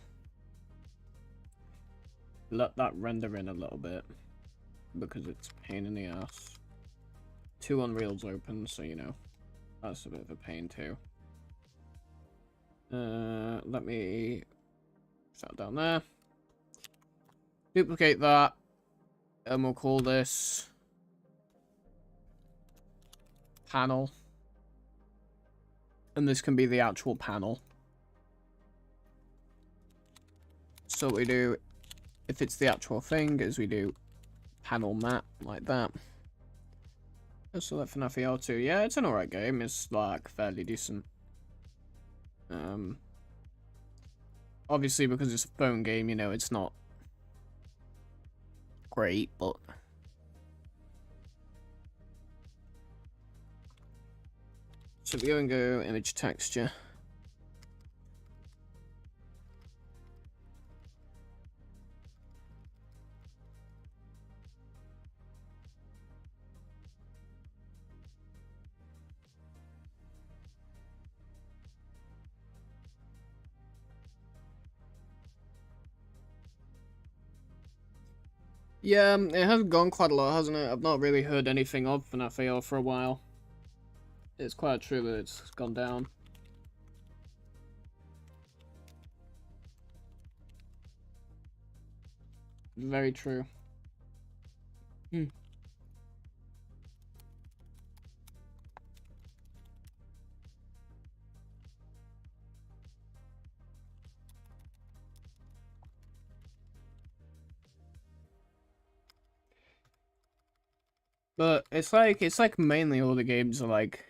let that render in a little bit because it's a pain in the ass. 2 Unreal's open, so you know that's a bit of a pain too. Let me set that down there. Duplicate that, and we'll call this panel. And this can be the actual panel. So what we do, if it's the actual thing, is we do panel map like that. So that FNAF R2, yeah, it's an alright game. It's like fairly decent. Obviously because it's a phone game, you know, it's not great, but so we go and go image texture. Yeah, it has gone quite a lot, hasn't it? I've not really heard anything of FNAF AR for a while. It's quite true that it's gone down. Very true. But it's like mainly all the games are like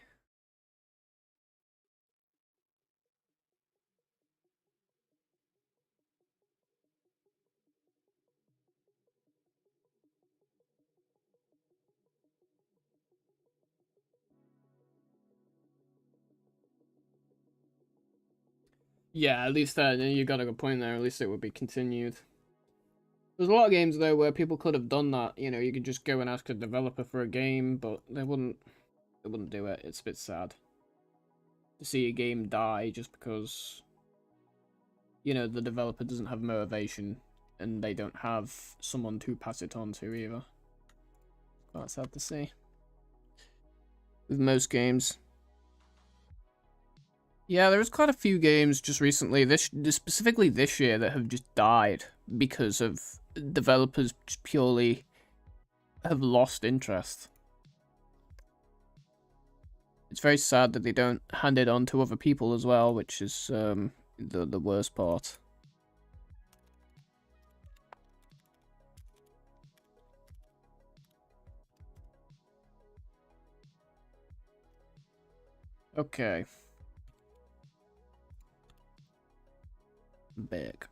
yeah, at least that you got a good point there, at least it would be continued. There's a lot of games though where people could have done that, you know, you could just go and ask a developer for a game, but they wouldn't do it. It's a bit sad to see a game die just because, you know, the developer doesn't have motivation and they don't have someone to pass it on to either. Quite sad to see. With most games. Yeah, there's quite a few games just recently, specifically this year, that have just died because of developers just purely have lost interest. It's very sad that they don't hand it on to other people as well, which is the worst part. Okay. Big.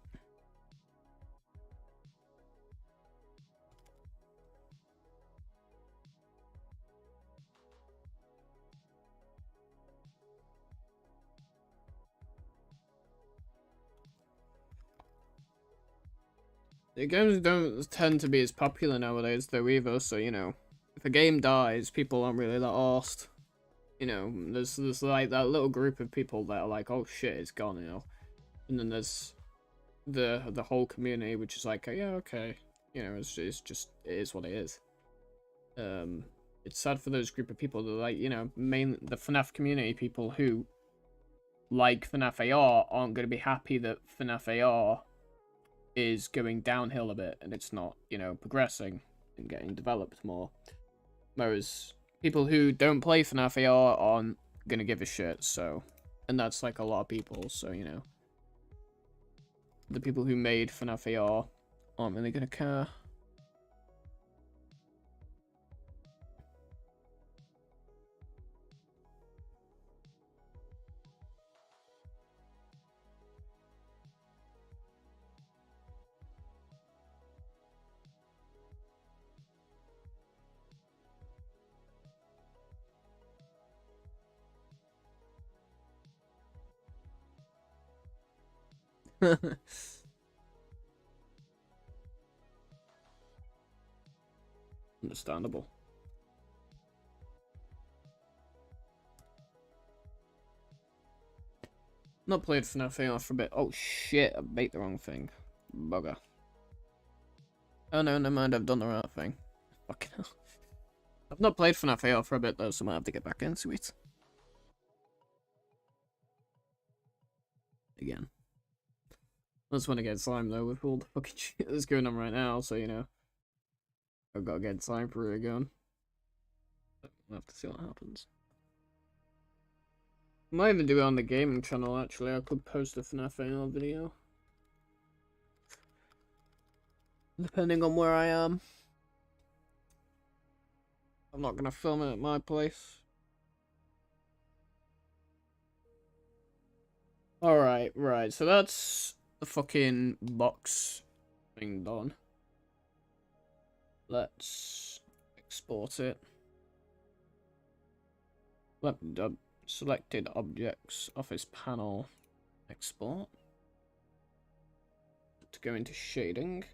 The games don't tend to be as popular nowadays though either, so you know, if a game dies, people aren't really that arsed. You know, there's like that little group of people that are like, oh shit, it's gone, you know. And then there's the whole community which is like, oh, yeah, okay. You know, it's just it is what it is. It's sad for those group of people that, like, you know, the FNAF community people who like FNAF AR aren't going to be happy that FNAF AR is going downhill a bit and it's not, you know, progressing and getting developed more. Whereas people who don't play FNAF AR aren't going to give a shit, so... And that's like a lot of people, so, you know. The people who made FNAF AR aren't really going to care. Understandable. Not played FNAF AR for a bit. Oh shit, I baked the wrong thing. Bugger. Oh no, never mind, I've done the right thing. Fucking hell. I've not played FNAF AR for a bit though, so I might have to get back into it. Again. I just want to get slime though with all the fucking shit that's going on right now, so you know. I've got to get slime for it again. We'll have to see what happens. I might even do it on the gaming channel actually. I could post a FNAF AR video. Depending on where I am. I'm not gonna film it at my place. Alright, right, so that's the fucking box thing done. Let's export it. Selected objects, office panel, export. To go into shading.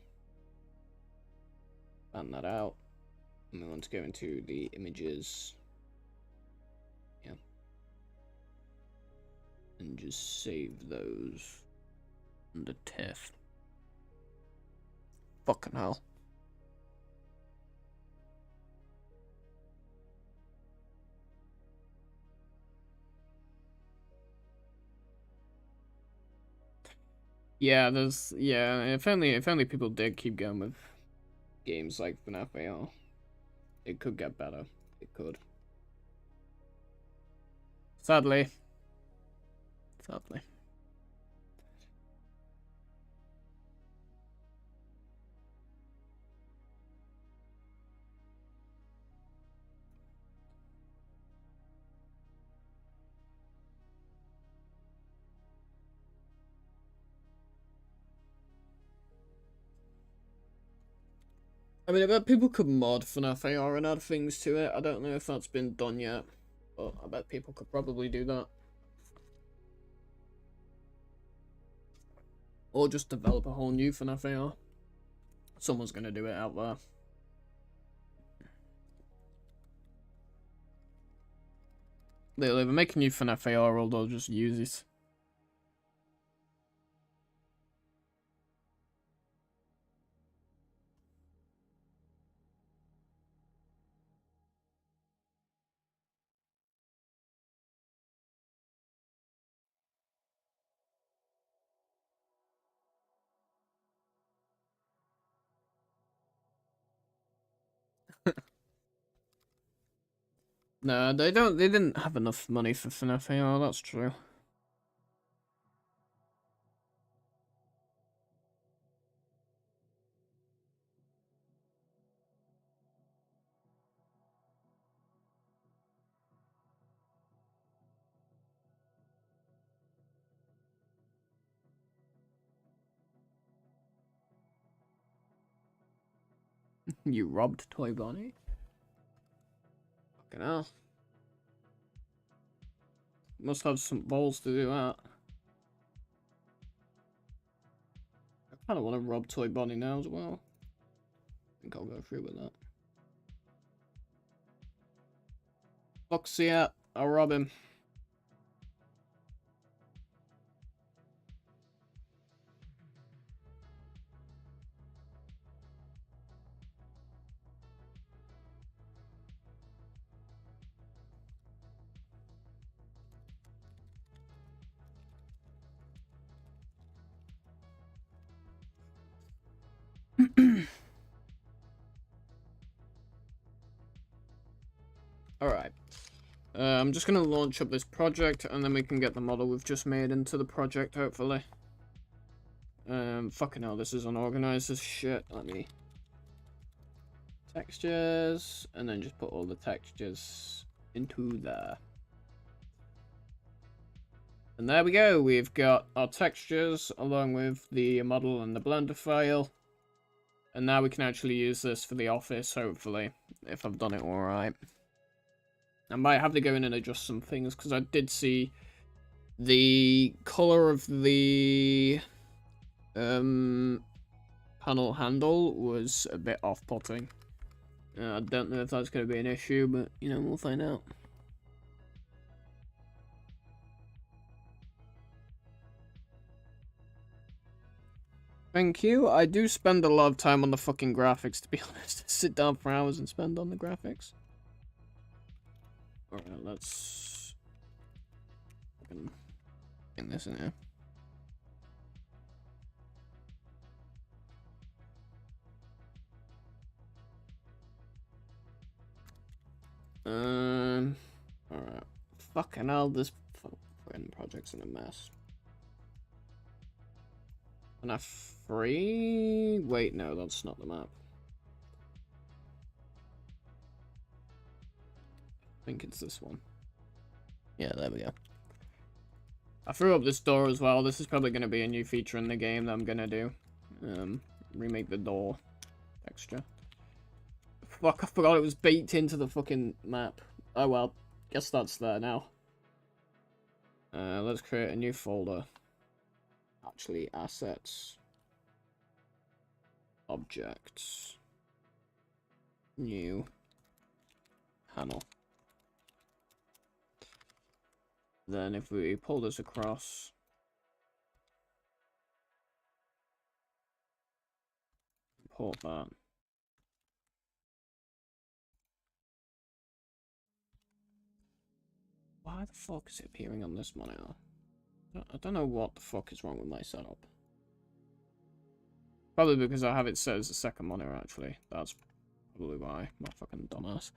Fan that out. And we want to go into the images. Yeah. And just save those under TIFF. Fucking hell. Yeah, if only people did keep going with games like FNAF AR. It could get better. It could. Sadly. Sadly. I mean, I bet people could mod FNAF AR and add things to it. I don't know if that's been done yet, but I bet people could probably do that. Or just develop a whole new FNAF AR. Someone's gonna do it out there. They'll either make a new FNAF AR or they'll just use it. No, they don't. They didn't have enough money for FNAF AR. That's true. You robbed Toy Bonnie? Fucking hell. Must have some balls to do that. I kind of want to rob Toy Bonnie now as well. I think I'll go through with that. Foxy out. I'll rob him. Alright. I'm just going to launch up this project and then we can get the model we've just made into the project, hopefully. Fucking hell, this is unorganized as shit. Let me... Textures, and then just put all the textures into there. And there we go, we've got our textures along with the model and the Blender file. And now we can actually use this for the office, hopefully, if I've done it alright. I might have to go in and adjust some things, because I did see the colour of the panel handle was a bit off-putting. I don't know if that's going to be an issue, but, you know, we'll find out. Thank you. I do spend a lot of time on the fucking graphics, to be honest. Sit down for hours and spend on the graphics. Alright, let's... fucking bring this in here. Alright. Fucking hell, this fucking project's in a mess. FNAF 3? Wait, no, that's not the map. I think it's this one. Yeah, there we go. I threw up this door as well. This is probably going to be a new feature in the game that I'm going to do. Remake the door texture. Fuck, I forgot it was baked into the fucking map. Oh well, guess that's there now. Let's create a new folder. Actually, assets. Objects. New. Panel. Then if we pull this across. Import that. Why the fuck is it appearing on this monitor? I don't know what the fuck is wrong with my setup. Probably because I have it set as a second monitor, actually. That's probably why. My fucking dumbass.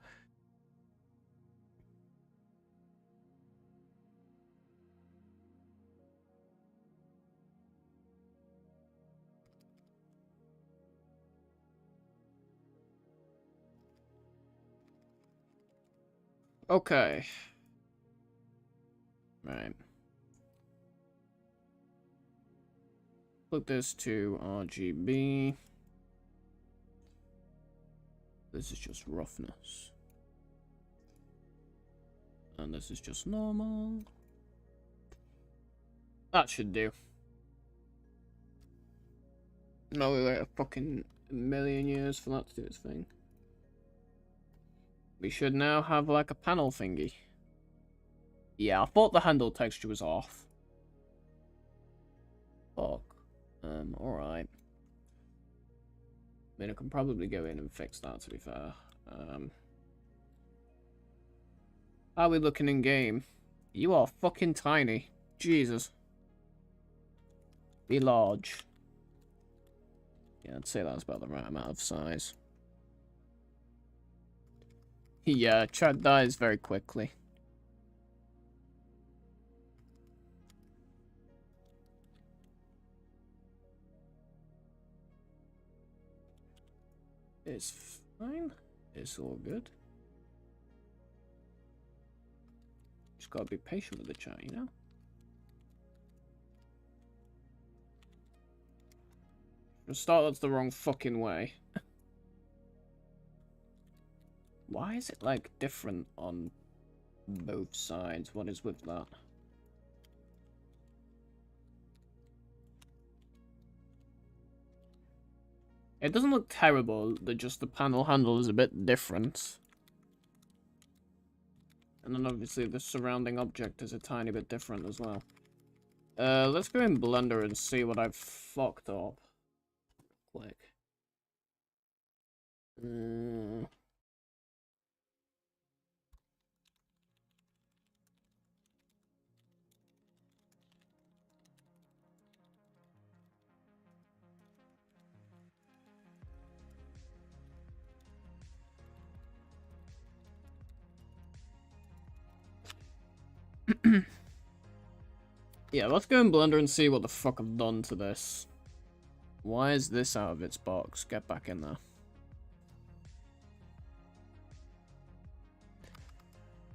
Okay. Right. Put this to RGB. This is just roughness. And this is just normal. That should do. No, we wait a fucking million years for that to do its thing. We should now have like a panel thingy. Yeah, I thought the handle texture was off. Fuck. Alright. I mean, I can probably go in and fix that, to be fair. How are we looking in game? You are fucking tiny. Jesus. Be large. Yeah, I'd say that's about the right amount of size. Yeah, chat dies very quickly. It's fine. It's all good. Just gotta be patient with the chat, you know? For a start, that's the wrong fucking way. Why is it, like, different on both sides? What is with that? It doesn't look terrible, just the panel handle is a bit different. And then obviously the surrounding object is a tiny bit different as well. Let's go in Blender and see what I've fucked up. Quick. Yeah, let's go in Blender and see what the fuck I've done to this. Why is this out of its box? Get back in there.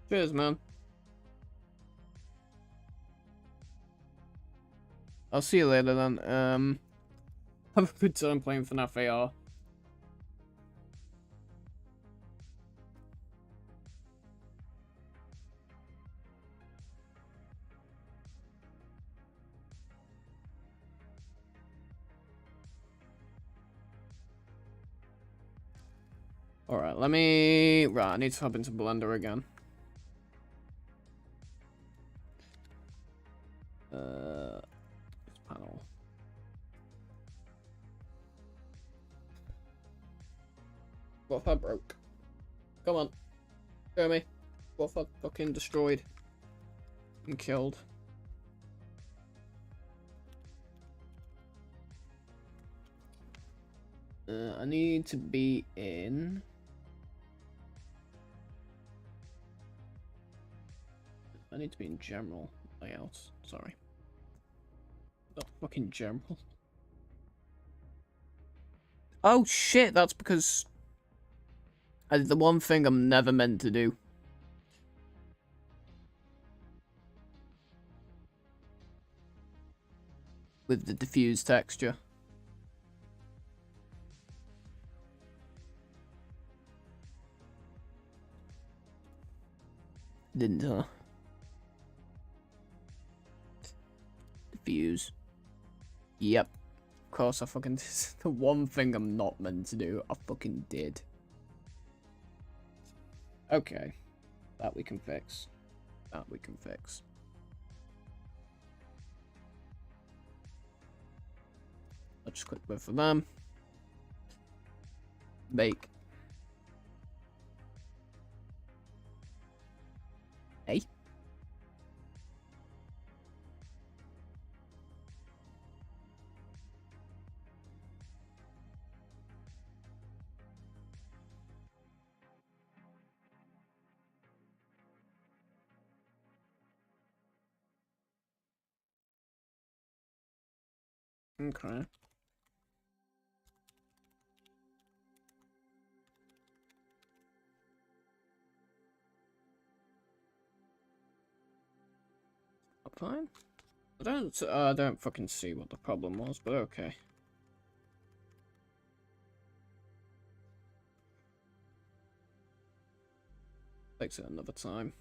Cheers, man. I'll see you later then. Have a good time playing FNAF AR. Alright, let me... Right, I need to hop into Blender again. This panel. What if I broke? Come on. Show me. What if I fucking destroyed? And killed? I need to be in... I need to be in general layouts. Sorry. Not fucking general. Oh shit, that's because I did the one thing I'm never meant to do. With the diffuse texture. Didn't I? Diffuse. Yep. Of course I fucking did. The one thing I'm not meant to do, I fucking did. Okay. That we can fix. That we can fix. I'll just click both of them. Make. Hey. Okay. Fine. I don't fucking see what the problem was, but okay. Fix it another time.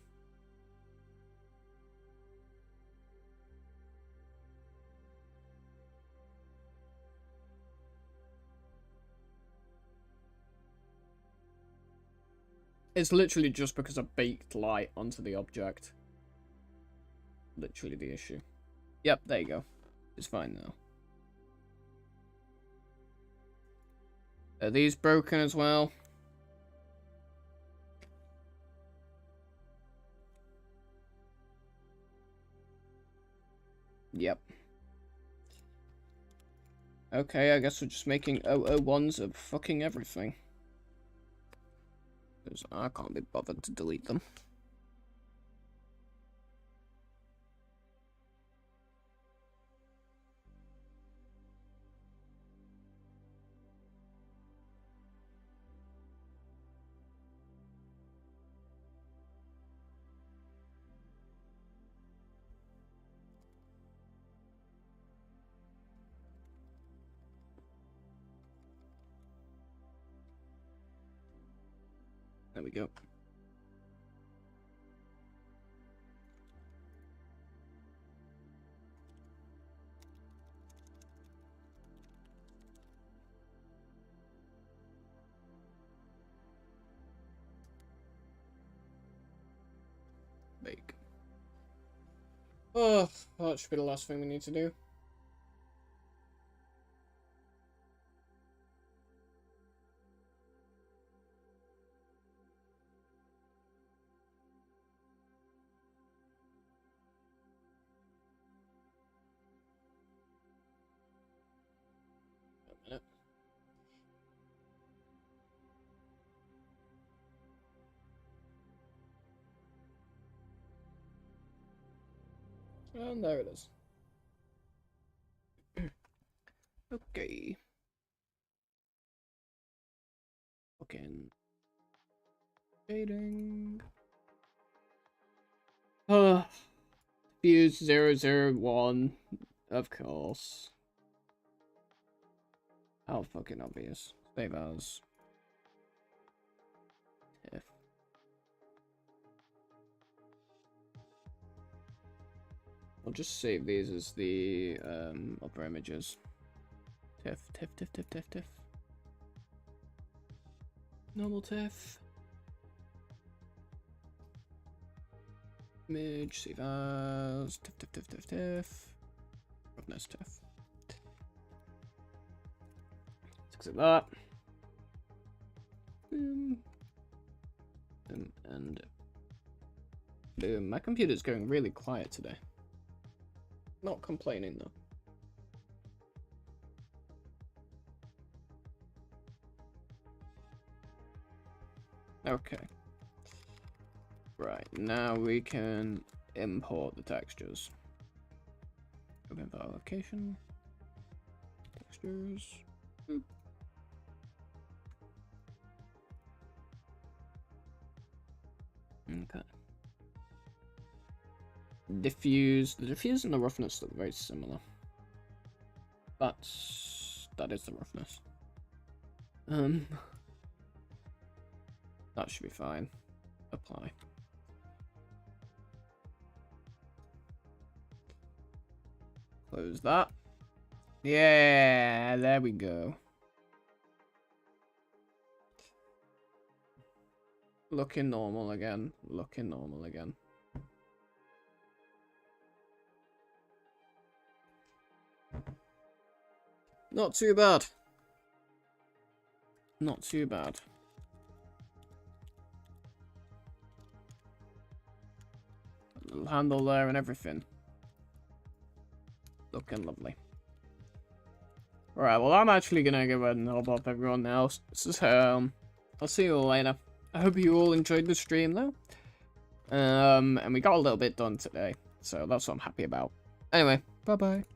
It's literally just because I baked light onto the object. Literally the issue. Yep, there you go. It's fine now. Are these broken as well? Yep. Okay, I guess we're just making 001s of fucking everything. Because I can't be bothered to delete them. There we go. Bake. Oh, that should be the last thing we need to do. A minute. And there it is. Okay. Fucking dating. Fuse 001. Of course. How fucking obvious. Save as. If. I'll just save these as the upper images. Tiff. Normal tiff. Image, save as. Tiff. Roughness tiff. Let's exit that. boom, and boom. My computer's going really quiet today. Not complaining though. Okay. Right, now we can import the textures. Open file location. Textures. Boop. Okay. Diffuse. The diffuse and the roughness look very similar. That is the roughness. That should be fine. Apply. Close that. Yeah, there we go. Looking normal again. Looking normal again. Not too bad. Not too bad. Little handle there and everything. Looking lovely. Alright, well I'm actually gonna go ahead and help off everyone else. So, I'll see you all later. I hope you all enjoyed the stream though. And we got a little bit done today. So that's what I'm happy about. Anyway, bye bye.